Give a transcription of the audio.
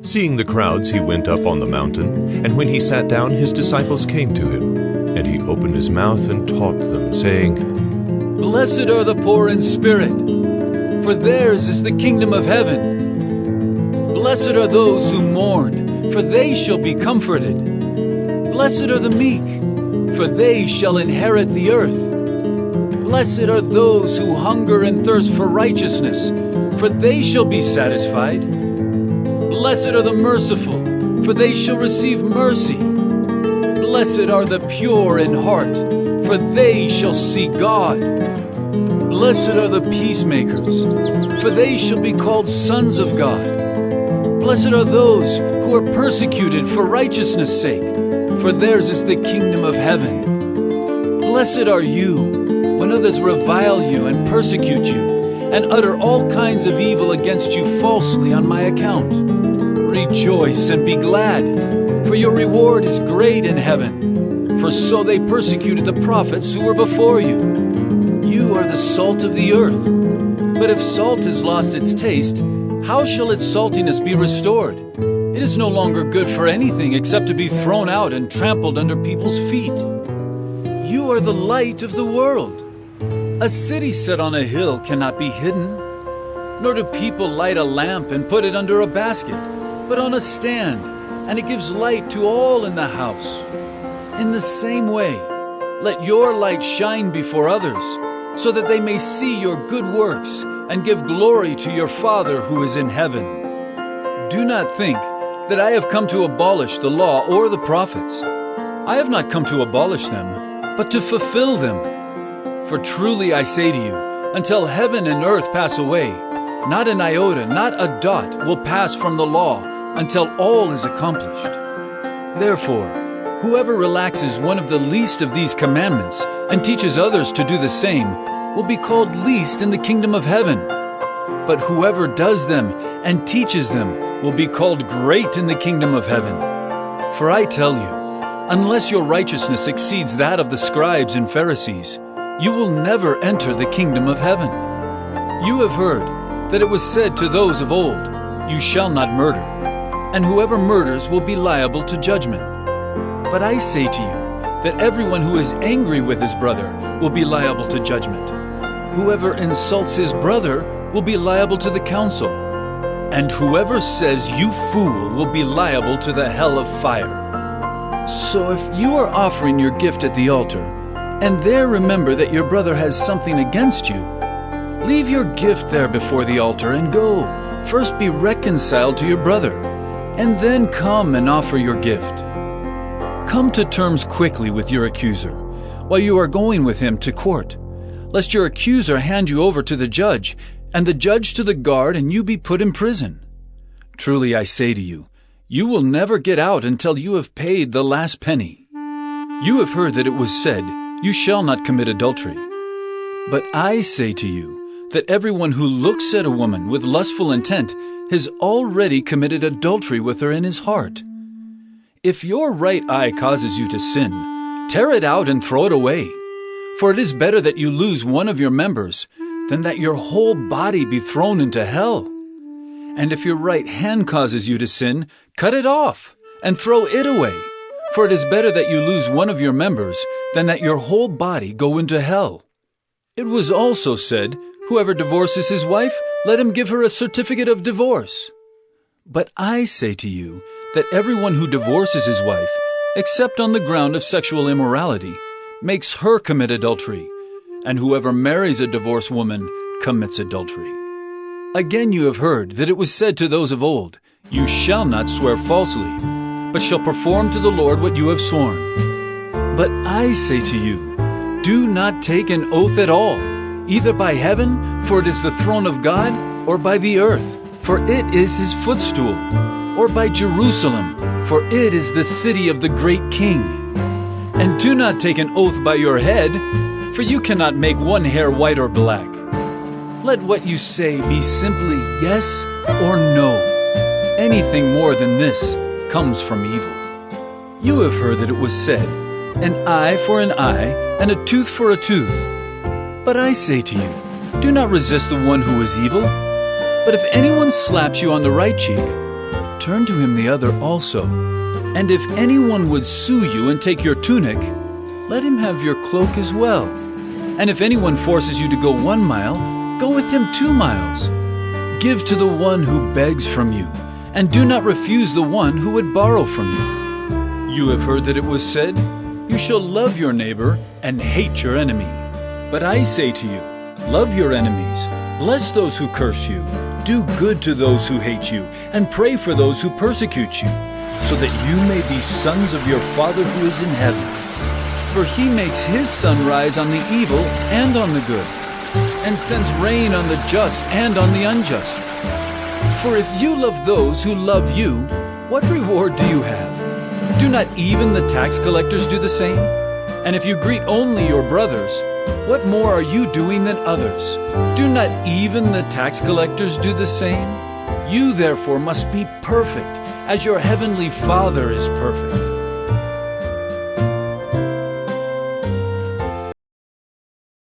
Seeing the crowds, he went up on the mountain, and when he sat down, his disciples came to him. And he opened his mouth and taught them, saying, Blessed are the poor in spirit, for theirs is the kingdom of heaven. Blessed are those who mourn, for they shall be comforted. Blessed are the meek, for they shall inherit the earth. Blessed are those who hunger and thirst for righteousness, for they shall be satisfied. Blessed are the merciful, for they shall receive mercy. Blessed are the pure in heart, for they shall see God. Blessed are the peacemakers, for they shall be called sons of God. Blessed are those who are persecuted for righteousness' sake, for theirs is the kingdom of heaven. Blessed are you when others revile you and persecute you, and utter all kinds of evil against you falsely on my account. Rejoice and be glad, for your reward is great in heaven. For so they persecuted the prophets who were before you. You are the salt of the earth. But if salt has lost its taste, how shall its saltiness be restored? It is no longer good for anything except to be thrown out and trampled under people's feet. You are the light of the world. A city set on a hill cannot be hidden, nor do people light a lamp and put it under a basket, but on a stand, and it gives light to all in the house. In the same way, let your light shine before others, so that they may see your good works and give glory to your Father who is in heaven. Do not think that I have come to abolish the law or the prophets. I have not come to abolish them, but to fulfill them. For truly I say to you, until heaven and earth pass away, not an iota, not a dot will pass from the law until all is accomplished. Therefore, whoever relaxes one of the least of these commandments and teaches others to do the same will be called least in the kingdom of heaven. But whoever does them and teaches them will be called great in the kingdom of heaven. For I tell you, unless your righteousness exceeds that of the scribes and Pharisees, you will never enter the kingdom of heaven. You have heard that it was said to those of old, You shall not murder, and whoever murders will be liable to judgment. But I say to you that everyone who is angry with his brother will be liable to judgment. Whoever insults his brother will be liable to the council, and whoever says, You fool, will be liable to the hell of fire. So if you are offering your gift at the altar, and there remember that your brother has something against you, leave your gift there before the altar and go. First be reconciled to your brother, and then come and offer your gift. Come to terms quickly with your accuser, while you are going with him to court, lest your accuser hand you over to the judge, and the judge to the guard, and you be put in prison. Truly I say to you, you will never get out until you have paid the last penny. You have heard that it was said, You shall not commit adultery. But I say to you that everyone who looks at a woman with lustful intent has already committed adultery with her in his heart. If your right eye causes you to sin, tear it out and throw it away. For it is better that you lose one of your members than that your whole body be thrown into hell. And if your right hand causes you to sin, cut it off and throw it away. For it is better that you lose one of your members than that your whole body go into hell. It was also said, Whoever divorces his wife, let him give her a certificate of divorce. But I say to you that everyone who divorces his wife, except on the ground of sexual immorality, makes her commit adultery, and whoever marries a divorced woman commits adultery. Again you have heard that it was said to those of old, You shall not swear falsely, but shall perform to the Lord what you have sworn. But I say to you, do not take an oath at all, either by heaven, for it is the throne of God, or by the earth, for it is his footstool, or by Jerusalem, for it is the city of the great King. And do not take an oath by your head, for you cannot make one hair white or black. Let what you say be simply yes or no. Anything more than this comes from evil. You have heard that it was said, an eye for an eye, and a tooth for a tooth. But I say to you, do not resist the one who is evil. But if anyone slaps you on the right cheek, turn to him the other also. And if anyone would sue you and take your tunic, let him have your cloak as well. And if anyone forces you to go 1 mile, go with him 2 miles. Give to the one who begs from you, and do not refuse the one who would borrow from you. You have heard that it was said, "You shall love your neighbor and hate your enemy." But I say to you, love your enemies, bless those who curse you, do good to those who hate you, and pray for those who persecute you, so that you may be sons of your Father who is in heaven. For he makes his sun rise on the evil and on the good, and sends rain on the just and on the unjust. For if you love those who love you, what reward do you have? Do not even the tax collectors do the same? And if you greet only your brothers, what more are you doing than others? Do not even the tax collectors do the same? You therefore must be perfect, as your heavenly Father is perfect.